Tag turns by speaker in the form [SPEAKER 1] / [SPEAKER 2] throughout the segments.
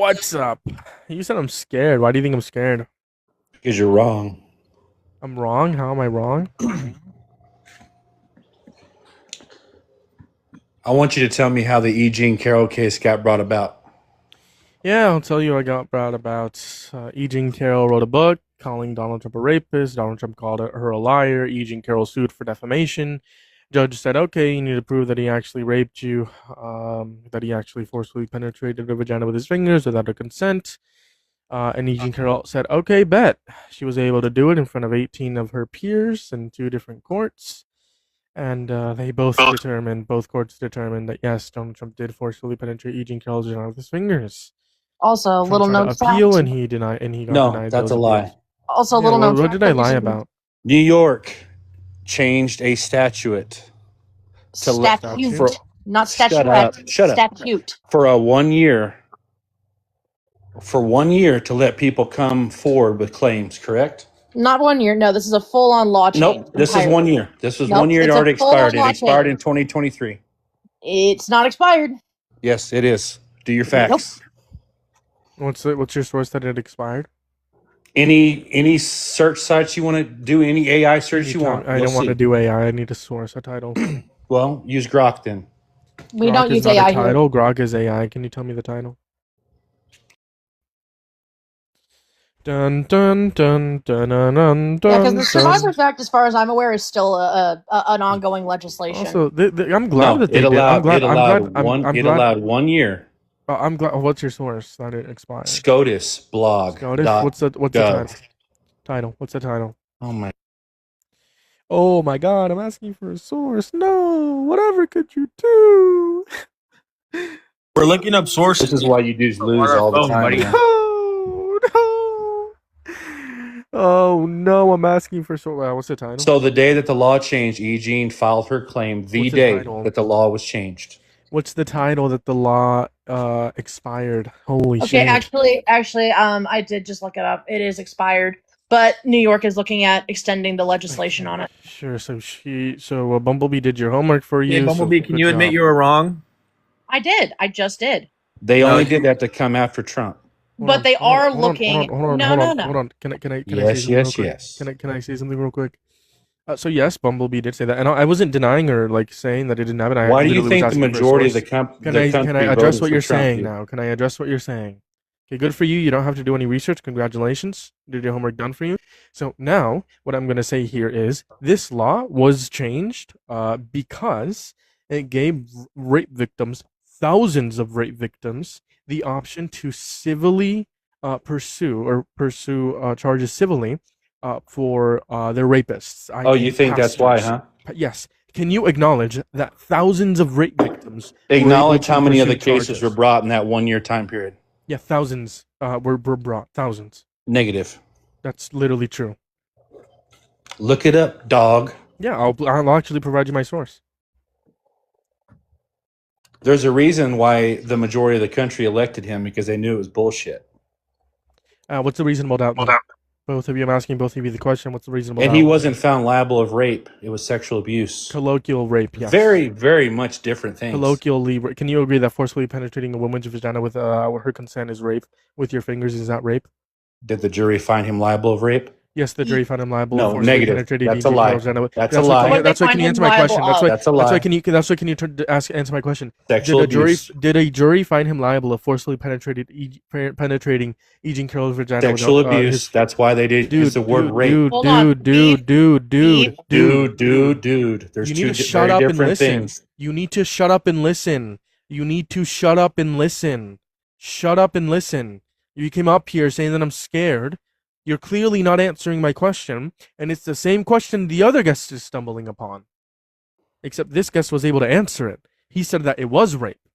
[SPEAKER 1] What's up? You said I'm scared. Why do you think I'm scared?
[SPEAKER 2] Because you're wrong.
[SPEAKER 1] I'm wrong? How am I wrong?
[SPEAKER 2] I want you to tell me how the E. Jean Carroll case got brought about.
[SPEAKER 1] Yeah, I'll tell you. I got brought about. E. Jean Carroll wrote a book calling Donald Trump a rapist. Donald Trump called her a liar. E. Jean Carroll sued for defamation. Judge said, okay, you need to prove that he actually raped you, that he actually forcefully penetrated her vagina with his fingers without her consent. And E. Jean Carroll said, okay, bet. She was able to do it in front of 18 of her peers in 2 different courts. And both courts determined that yes, Donald Trump did forcefully penetrate E. Jean Carroll's vagina with his fingers.
[SPEAKER 3] Also,
[SPEAKER 1] Trump
[SPEAKER 3] little
[SPEAKER 1] tried to
[SPEAKER 3] known
[SPEAKER 1] appeal,
[SPEAKER 3] fact.
[SPEAKER 1] and he got
[SPEAKER 2] No,
[SPEAKER 1] denied
[SPEAKER 2] that's
[SPEAKER 1] those
[SPEAKER 2] a
[SPEAKER 1] appeals.
[SPEAKER 2] lie.
[SPEAKER 3] Also,
[SPEAKER 1] Yeah,
[SPEAKER 3] little known
[SPEAKER 1] what
[SPEAKER 3] fact.
[SPEAKER 1] did I lie about?
[SPEAKER 2] New York changed a statute to let
[SPEAKER 3] Statute,
[SPEAKER 2] for
[SPEAKER 3] not
[SPEAKER 2] shut
[SPEAKER 3] statuette.
[SPEAKER 2] up, shut up
[SPEAKER 3] Statute.
[SPEAKER 2] for a 1 year to let people come forward with claims. Correct?
[SPEAKER 3] Not 1 year. No, this is a full-on law change.
[SPEAKER 2] Nope. This is 1 year. This was 1 year. It
[SPEAKER 3] It's a
[SPEAKER 2] already
[SPEAKER 3] full-on
[SPEAKER 2] expired. It
[SPEAKER 3] law
[SPEAKER 2] expired
[SPEAKER 3] change.
[SPEAKER 2] in 2023.
[SPEAKER 3] It's not expired.
[SPEAKER 2] Yes, it is. Do your
[SPEAKER 3] Nope.
[SPEAKER 2] facts.
[SPEAKER 1] What's your source that it expired?
[SPEAKER 2] Any search sites you want to do, any AI search you want.
[SPEAKER 1] I don't want to do AI. I need a source, a title.
[SPEAKER 2] Well, use Grok then.
[SPEAKER 3] We
[SPEAKER 1] Grok
[SPEAKER 3] don't
[SPEAKER 1] is
[SPEAKER 3] use
[SPEAKER 1] not
[SPEAKER 3] AI
[SPEAKER 1] a
[SPEAKER 3] here.
[SPEAKER 1] title. Grok is AI. Can you tell me the title? Dun dun dun dun dun dun.
[SPEAKER 3] Yeah, because the Survivors Act, as far as I'm aware, is still an ongoing legislation.
[SPEAKER 1] Also, I'm glad that they did. I'm glad.
[SPEAKER 2] It allowed 1 year.
[SPEAKER 1] I'm glad. What's your source that it expired?
[SPEAKER 2] SCOTUS blog.
[SPEAKER 1] SCOTUS. What's the title? Title. What's the title? Oh my God! I'm asking for a source. No, whatever could you do?
[SPEAKER 4] We're looking up sources.
[SPEAKER 2] This is why you dudes lose all the time.
[SPEAKER 4] buddy.
[SPEAKER 1] No. Oh no! I'm asking for source. What's the title?
[SPEAKER 2] So the day that the law changed, E. Jean filed her claim the day that the law was changed.
[SPEAKER 1] What's the title that the law expired? Holy shit!
[SPEAKER 3] Okay, actually, I did just look it up. It is expired, but New York is looking at extending the legislation on it.
[SPEAKER 1] Sure. So Bumblebee did your homework for you.
[SPEAKER 4] Hey, Bumblebee,
[SPEAKER 1] so
[SPEAKER 4] can you admit you were wrong?
[SPEAKER 3] I did. I just did.
[SPEAKER 2] They only did that to come after Trump.
[SPEAKER 3] But they are looking.
[SPEAKER 1] Hold on. Can I
[SPEAKER 2] Yes,
[SPEAKER 1] say something real quick?
[SPEAKER 2] yes.
[SPEAKER 1] Can I say something real quick? So yes, Bumblebee did say that, and I wasn't denying or like saying that it didn't happen.
[SPEAKER 2] Why do you think the majority of the country?
[SPEAKER 1] Can I address what you're saying now? Can I address what you're saying? Okay, good for you. You don't have to do any research. Congratulations. Did your homework done for you. So now what I'm going to say here is this law was changed because it gave rape victims, thousands of rape victims, the option to civilly pursue charges civilly for their rapists.
[SPEAKER 2] Oh, you think that's why, huh?
[SPEAKER 1] Yes. Can you acknowledge that thousands of rape victims
[SPEAKER 2] acknowledge how many other cases were brought in that 1 year time period?
[SPEAKER 1] Yeah, thousands were brought. Thousands.
[SPEAKER 2] Negative.
[SPEAKER 1] That's literally true.
[SPEAKER 2] Look it up, dog.
[SPEAKER 1] Yeah, I'll actually provide you my source.
[SPEAKER 2] There's a reason why the majority of the country elected him, because they knew it was bullshit.
[SPEAKER 1] What's the reasonable doubt? Both of you, I'm asking both of you the question. What's the reasonable doubt?
[SPEAKER 2] And he wasn't found liable of rape. It was sexual abuse.
[SPEAKER 1] Colloquial rape, yes.
[SPEAKER 2] Very, very much different things.
[SPEAKER 1] Colloquially, can you agree that forcefully penetrating a woman's vagina with her consent is rape? With your fingers, is that rape?
[SPEAKER 2] Did the jury find him liable of rape?
[SPEAKER 1] Yes, the jury found him liable.
[SPEAKER 2] No, negative. That's a lie. That's a lie.
[SPEAKER 1] That's why. Can you answer my question?
[SPEAKER 2] That's a lie.
[SPEAKER 1] That's why. Can you answer my question?
[SPEAKER 2] Sexual abuse.
[SPEAKER 1] Did a jury find him liable of forcibly penetrating E. Jean Carroll's vagina?
[SPEAKER 2] Sexual abuse. That's why they did use the word rape. Dude. There's
[SPEAKER 1] you need
[SPEAKER 2] two
[SPEAKER 1] to shut
[SPEAKER 2] very
[SPEAKER 1] up
[SPEAKER 2] different
[SPEAKER 1] and listen.
[SPEAKER 2] things.
[SPEAKER 1] You need to shut up and listen. You need to shut up and listen. Shut up and listen. You came up here saying that I'm scared. You're clearly not answering my question, and it's the same question the other guest is stumbling upon. Except this guest was able to answer it. He said that it was rape.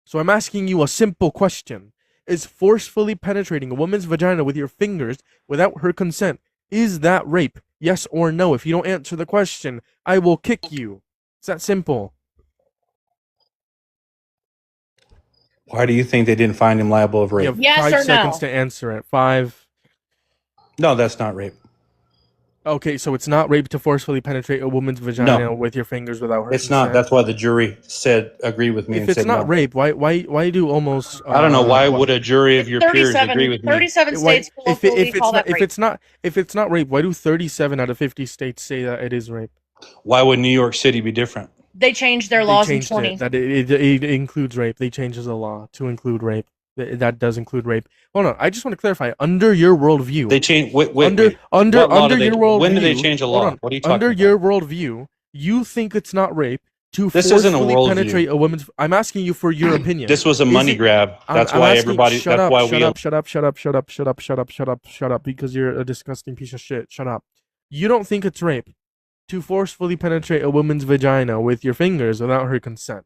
[SPEAKER 1] So I'm asking you a simple question. Is forcefully penetrating a woman's vagina with your fingers without her consent, is that rape? Yes or no? If you don't answer the question, I will kick you. It's that simple.
[SPEAKER 2] Why do you think they didn't find him liable of rape?
[SPEAKER 1] You have 5 seconds to answer it. 5.
[SPEAKER 2] No, that's not rape.
[SPEAKER 1] Okay, so it's not rape to forcefully penetrate a woman's vagina with your fingers without her
[SPEAKER 2] It's
[SPEAKER 1] consent.
[SPEAKER 2] not. That's why the jury agreed with me
[SPEAKER 1] If
[SPEAKER 2] and
[SPEAKER 1] it's
[SPEAKER 2] said
[SPEAKER 1] not
[SPEAKER 2] no.
[SPEAKER 1] rape, why do almost?
[SPEAKER 2] I don't know. Why would a jury of your peers agree with me?
[SPEAKER 3] 37 states colloquially call that rape.
[SPEAKER 1] If it's not rape, why do 37 out of 50 states say that it is rape?
[SPEAKER 2] Why would New York City be different?
[SPEAKER 3] They changed their laws in 20.
[SPEAKER 1] That it includes rape. They changed the law to include rape. That does include rape. Hold on, I just want to clarify. Under your worldview,
[SPEAKER 2] They changed.
[SPEAKER 1] under your worldview.
[SPEAKER 2] When did they change a law? What are you talking
[SPEAKER 1] under
[SPEAKER 2] about?
[SPEAKER 1] your worldview, you think it's not rape to
[SPEAKER 2] This isn't a
[SPEAKER 1] forcefully
[SPEAKER 2] worldview.
[SPEAKER 1] penetrate a woman's. I'm asking you for your opinion.
[SPEAKER 2] This was a
[SPEAKER 1] Is
[SPEAKER 2] money
[SPEAKER 1] it-
[SPEAKER 2] grab. That's
[SPEAKER 1] I'm
[SPEAKER 2] why
[SPEAKER 1] asking-
[SPEAKER 2] everybody.
[SPEAKER 1] Shut
[SPEAKER 2] That's
[SPEAKER 1] up!
[SPEAKER 2] why
[SPEAKER 1] Shut
[SPEAKER 2] we.
[SPEAKER 1] up! Shut up! Shut up! Shut up! Shut up! Shut up! Shut up! Shut up! Because you're a disgusting piece of shit. Shut up! You don't think it's rape to forcefully penetrate a woman's vagina with your fingers without her consent.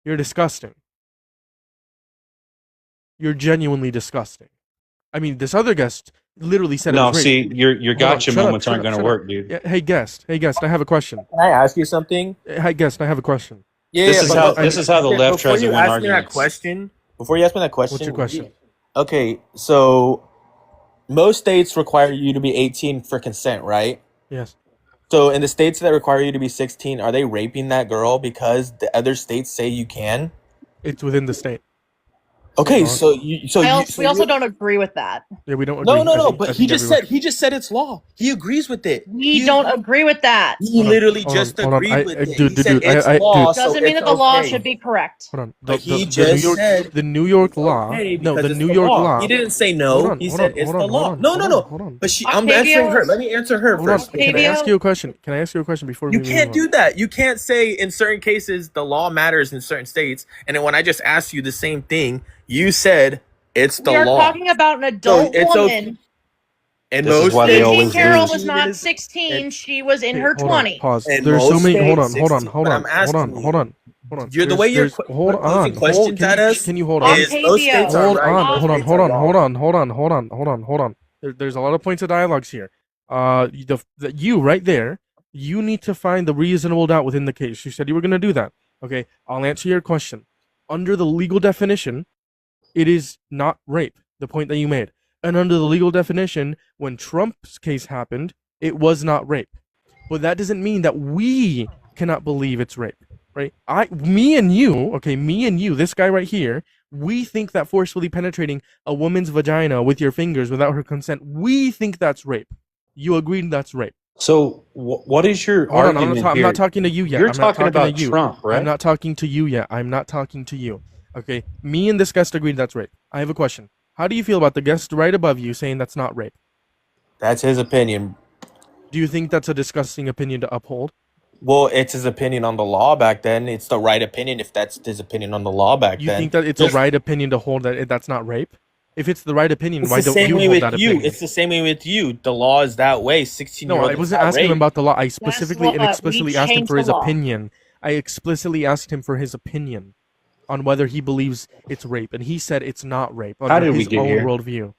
[SPEAKER 1] You're disgusting. You're genuinely disgusting. I mean, this other guest literally said it
[SPEAKER 2] No,
[SPEAKER 1] was rape.
[SPEAKER 2] see, your gotcha
[SPEAKER 1] Shut up,
[SPEAKER 2] moments
[SPEAKER 1] shut
[SPEAKER 2] aren't
[SPEAKER 1] up,
[SPEAKER 2] going to
[SPEAKER 1] shut
[SPEAKER 2] work, dude.
[SPEAKER 1] Yeah, hey guest, I have a question.
[SPEAKER 4] Can I ask you something?
[SPEAKER 1] Hey guest, I have a question.
[SPEAKER 4] Yeah,
[SPEAKER 2] This
[SPEAKER 4] yeah,
[SPEAKER 2] is
[SPEAKER 4] but
[SPEAKER 2] how
[SPEAKER 4] look,
[SPEAKER 2] this is how the left
[SPEAKER 4] before
[SPEAKER 2] tries to
[SPEAKER 4] you
[SPEAKER 2] win
[SPEAKER 4] ask me that
[SPEAKER 2] arguments.
[SPEAKER 4] question, before you ask me that question,
[SPEAKER 1] What's your question?
[SPEAKER 4] Okay, so most states require you to be 18 for consent, right?
[SPEAKER 1] Yes.
[SPEAKER 4] So in the states that require you to be 16, are they raping that girl because the other states say you can?
[SPEAKER 1] It's within the state.
[SPEAKER 4] Okay,
[SPEAKER 1] Wrong.
[SPEAKER 4] so
[SPEAKER 3] We also don't agree with that.
[SPEAKER 1] Yeah, we don't agree.
[SPEAKER 4] But he just said it's law. He agrees with it.
[SPEAKER 3] We don't agree with that.
[SPEAKER 4] He literally
[SPEAKER 1] hold on,
[SPEAKER 4] just
[SPEAKER 1] hold on.
[SPEAKER 4] agreed with it.
[SPEAKER 1] Dude,
[SPEAKER 4] He said
[SPEAKER 1] dude,
[SPEAKER 4] it's
[SPEAKER 1] I-
[SPEAKER 4] law,
[SPEAKER 1] dude.
[SPEAKER 4] so
[SPEAKER 3] Doesn't mean
[SPEAKER 4] it's
[SPEAKER 3] that the law
[SPEAKER 4] okay.
[SPEAKER 3] should be correct.
[SPEAKER 1] Hold on.
[SPEAKER 4] But he just said
[SPEAKER 1] the New York
[SPEAKER 4] it's
[SPEAKER 1] law.
[SPEAKER 4] okay
[SPEAKER 1] No,
[SPEAKER 4] because
[SPEAKER 1] the
[SPEAKER 4] it's
[SPEAKER 1] New
[SPEAKER 4] the
[SPEAKER 1] York
[SPEAKER 4] law.
[SPEAKER 1] law.
[SPEAKER 4] He didn't say
[SPEAKER 1] Hold
[SPEAKER 4] no.
[SPEAKER 1] on,
[SPEAKER 4] He
[SPEAKER 1] hold
[SPEAKER 4] said
[SPEAKER 1] on,
[SPEAKER 4] it's
[SPEAKER 1] hold
[SPEAKER 4] the
[SPEAKER 1] on,
[SPEAKER 4] law.
[SPEAKER 1] hold on,
[SPEAKER 4] No,
[SPEAKER 1] hold
[SPEAKER 4] no,
[SPEAKER 1] on,
[SPEAKER 4] no.
[SPEAKER 1] hold on.
[SPEAKER 4] But I'm
[SPEAKER 3] Octavio?
[SPEAKER 4] answering her. Let me answer her
[SPEAKER 1] Hold on.
[SPEAKER 4] first.
[SPEAKER 1] Can I ask you a question? Can I ask you a question before we
[SPEAKER 4] You
[SPEAKER 1] move
[SPEAKER 4] can't
[SPEAKER 1] on?
[SPEAKER 4] do that. You can't say in certain cases the law matters in certain states, and then when I just asked you the same thing, you said it's the
[SPEAKER 3] We are
[SPEAKER 4] law.
[SPEAKER 3] talking about an adult
[SPEAKER 4] it's
[SPEAKER 3] woman.
[SPEAKER 4] okay. And
[SPEAKER 2] This is
[SPEAKER 4] most
[SPEAKER 2] why they
[SPEAKER 4] states,
[SPEAKER 2] always
[SPEAKER 3] Eugene Carroll
[SPEAKER 2] lose.
[SPEAKER 3] was not
[SPEAKER 4] It is-
[SPEAKER 3] 16.
[SPEAKER 4] it-
[SPEAKER 3] She was in
[SPEAKER 1] Okay,
[SPEAKER 3] her
[SPEAKER 1] hold on,
[SPEAKER 3] 20s.
[SPEAKER 1] pause.
[SPEAKER 4] And
[SPEAKER 1] There's so
[SPEAKER 4] most
[SPEAKER 1] many. Hold on,
[SPEAKER 4] states,
[SPEAKER 1] hold on,
[SPEAKER 4] 16,
[SPEAKER 1] hold
[SPEAKER 4] but
[SPEAKER 1] on,
[SPEAKER 4] I'm asking
[SPEAKER 1] hold on,
[SPEAKER 4] you.
[SPEAKER 1] hold on, hold on.
[SPEAKER 4] You're the way you're
[SPEAKER 1] hold
[SPEAKER 4] posing
[SPEAKER 1] on.
[SPEAKER 4] questions at us.
[SPEAKER 1] Can you hold on?
[SPEAKER 4] Is most states are
[SPEAKER 1] Hold
[SPEAKER 4] right,
[SPEAKER 1] on,
[SPEAKER 4] most
[SPEAKER 1] hold on,
[SPEAKER 4] states
[SPEAKER 1] hold
[SPEAKER 4] are
[SPEAKER 1] on,
[SPEAKER 4] wrong.
[SPEAKER 1] hold on. There's a lot of points of dialogues here. You right there, you need to find the reasonable doubt within the case. You said you were going to do that. Okay, I'll answer your question. Under the legal definition, it is not rape, the point that you made. And under the legal definition, when Trump's case happened, it was not rape. But that doesn't mean that we cannot believe it's rape, right? Me and you, this guy right here, we think that forcefully penetrating a woman's vagina with your fingers without her consent, we think that's rape. You agreed that's rape.
[SPEAKER 2] So what is your
[SPEAKER 1] Hold on,
[SPEAKER 2] argument
[SPEAKER 1] I'm
[SPEAKER 2] here?
[SPEAKER 1] not talking to you yet.
[SPEAKER 2] You're
[SPEAKER 1] I'm not
[SPEAKER 2] talking about
[SPEAKER 1] to you.
[SPEAKER 2] Trump, right?
[SPEAKER 1] I'm not talking to you yet. I'm not talking to you. Okay, me and this guest agreed that's rape. I have a question. How do you feel about the guest right above you saying that's not rape?
[SPEAKER 4] That's his opinion.
[SPEAKER 1] Do you think that's a disgusting opinion to uphold?
[SPEAKER 4] Well, it's his opinion on the law back then. It's the right opinion if that's his opinion on the law back
[SPEAKER 1] You
[SPEAKER 4] then.
[SPEAKER 1] think that it's a right opinion to hold that that's not rape? If it's the right opinion, why don't you hold that opinion?
[SPEAKER 4] It's the same way with you. The law is that way. 16-year-old.
[SPEAKER 1] No, I wasn't asking him about the law. I specifically and
[SPEAKER 3] what?
[SPEAKER 1] explicitly
[SPEAKER 3] We
[SPEAKER 1] asked him
[SPEAKER 3] changed
[SPEAKER 1] for his
[SPEAKER 3] the law.
[SPEAKER 1] opinion. I explicitly asked him for his opinion on whether he believes it's rape, and he said it's not rape under
[SPEAKER 2] How did we
[SPEAKER 1] his
[SPEAKER 2] get
[SPEAKER 1] own
[SPEAKER 2] here?
[SPEAKER 1] worldview.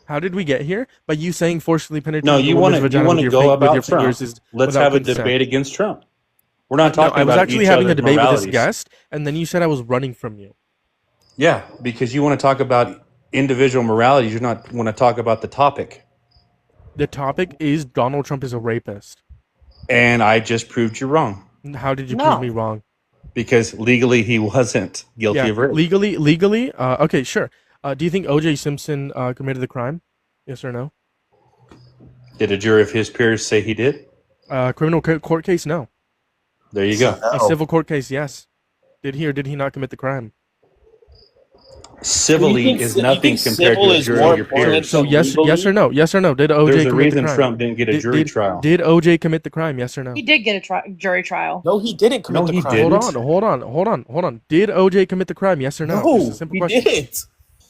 [SPEAKER 1] How did we get here? By you saying forcibly penetrating
[SPEAKER 2] No,
[SPEAKER 1] a
[SPEAKER 2] you
[SPEAKER 1] woman's
[SPEAKER 2] want
[SPEAKER 1] vagina with
[SPEAKER 2] to
[SPEAKER 1] your,
[SPEAKER 2] go
[SPEAKER 1] with
[SPEAKER 2] about
[SPEAKER 1] your
[SPEAKER 2] Trump.
[SPEAKER 1] fingers is
[SPEAKER 2] Let's
[SPEAKER 1] without
[SPEAKER 2] have a
[SPEAKER 1] consent.
[SPEAKER 2] debate against Trump. We're not
[SPEAKER 1] No,
[SPEAKER 2] talking
[SPEAKER 1] I was
[SPEAKER 2] about
[SPEAKER 1] actually
[SPEAKER 2] each
[SPEAKER 1] having a
[SPEAKER 2] other's
[SPEAKER 1] debate with
[SPEAKER 2] moralities.
[SPEAKER 1] this guest, and then you said I was running from you.
[SPEAKER 2] Yeah, because you want to talk about individual moralities. You not want to talk about the topic.
[SPEAKER 1] The topic is Donald Trump is a rapist.
[SPEAKER 2] And I just proved you wrong.
[SPEAKER 1] How did you
[SPEAKER 3] No.
[SPEAKER 1] prove me wrong?
[SPEAKER 2] Because legally he wasn't guilty of rape.
[SPEAKER 1] Legally, okay, sure. Do you think O.J. Simpson committed the crime? Yes or no?
[SPEAKER 2] Did a jury of his peers say he did?
[SPEAKER 1] Criminal court case, no.
[SPEAKER 2] There you go.
[SPEAKER 1] A civil court case, yes. Did he or did he not commit the crime?
[SPEAKER 2] Civilly is nothing compared to a jury of your peers.
[SPEAKER 1] So yes or no? Yes or no? Did O.J.
[SPEAKER 2] There's a
[SPEAKER 1] commit the
[SPEAKER 2] reason
[SPEAKER 1] crime?
[SPEAKER 2] Trump didn't get a jury trial.
[SPEAKER 1] Did O.J. commit the crime? Yes or no?
[SPEAKER 3] He did get a jury trial.
[SPEAKER 4] No, he didn't commit the crime.
[SPEAKER 2] didn't.
[SPEAKER 1] Hold on. Did O.J. commit the crime? Yes or no?
[SPEAKER 4] No,
[SPEAKER 1] Just a simple
[SPEAKER 4] he
[SPEAKER 1] question.
[SPEAKER 4] didn't.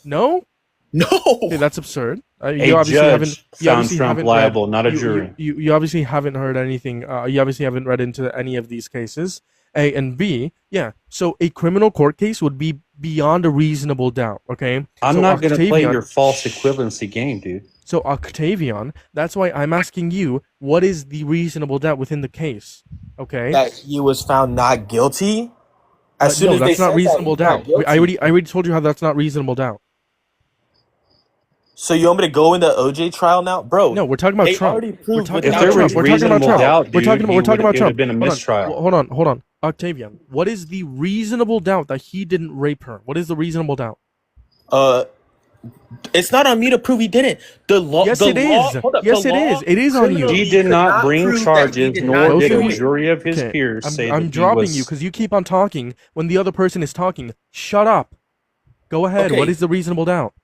[SPEAKER 1] No?
[SPEAKER 4] No.
[SPEAKER 1] Okay, that's absurd. You
[SPEAKER 2] A
[SPEAKER 1] obviously
[SPEAKER 2] judge found
[SPEAKER 1] obviously
[SPEAKER 2] Trump
[SPEAKER 1] haven't
[SPEAKER 2] liable,
[SPEAKER 1] read-
[SPEAKER 2] not a jury.
[SPEAKER 1] You obviously haven't heard anything. You obviously haven't read into any of these cases. A and B, yeah. So a criminal court case would be beyond a reasonable doubt. Okay.
[SPEAKER 2] I'm
[SPEAKER 1] So
[SPEAKER 2] not going to play
[SPEAKER 1] Octavian-
[SPEAKER 2] your false equivalency game, dude.
[SPEAKER 1] So Octavian, that's why I'm asking you, what is the reasonable doubt within the case? Okay.
[SPEAKER 4] That he was found not guilty. As soon
[SPEAKER 1] no,
[SPEAKER 4] as they
[SPEAKER 1] that's not
[SPEAKER 4] said
[SPEAKER 1] reasonable
[SPEAKER 4] that, he's not
[SPEAKER 1] doubt. I
[SPEAKER 4] guilty.
[SPEAKER 1] already told you how that's not reasonable doubt.
[SPEAKER 4] So you want me to go in the OJ trial now, bro?
[SPEAKER 1] No, we're talking about
[SPEAKER 4] They
[SPEAKER 1] Trump.
[SPEAKER 4] already
[SPEAKER 1] We're
[SPEAKER 4] proved
[SPEAKER 1] talking
[SPEAKER 2] If
[SPEAKER 1] about
[SPEAKER 2] there
[SPEAKER 1] Trump.
[SPEAKER 2] was
[SPEAKER 1] We're talking about
[SPEAKER 2] reasonable
[SPEAKER 1] Trump.
[SPEAKER 2] doubt,
[SPEAKER 1] We're talking
[SPEAKER 2] dude,
[SPEAKER 1] about. We're talking about
[SPEAKER 2] it would
[SPEAKER 1] Trump.
[SPEAKER 2] have been a mistrial.
[SPEAKER 1] Hold on. Octavian, what is the reasonable doubt that he didn't rape her? What is the reasonable doubt?
[SPEAKER 4] Uh, it's not on me to prove he didn't. The law.
[SPEAKER 1] Yes,
[SPEAKER 4] The
[SPEAKER 1] it
[SPEAKER 4] law.
[SPEAKER 1] is.
[SPEAKER 4] Hold up.
[SPEAKER 1] Yes,
[SPEAKER 4] the
[SPEAKER 1] it
[SPEAKER 4] law
[SPEAKER 1] is. It is on you.
[SPEAKER 2] He
[SPEAKER 4] criminally
[SPEAKER 2] did
[SPEAKER 4] could
[SPEAKER 2] not bring
[SPEAKER 4] prove that he
[SPEAKER 2] charges,
[SPEAKER 4] did
[SPEAKER 2] nor
[SPEAKER 4] not
[SPEAKER 1] Both
[SPEAKER 2] did
[SPEAKER 1] of
[SPEAKER 2] a
[SPEAKER 1] you.
[SPEAKER 4] do it.
[SPEAKER 2] jury of his
[SPEAKER 1] Okay,
[SPEAKER 2] peers say
[SPEAKER 1] I'm
[SPEAKER 2] that he
[SPEAKER 1] dropping you
[SPEAKER 2] was.
[SPEAKER 1] because you keep on talking when the other person is talking. Shut up. Go ahead. What
[SPEAKER 4] Okay.
[SPEAKER 1] is the reasonable doubt?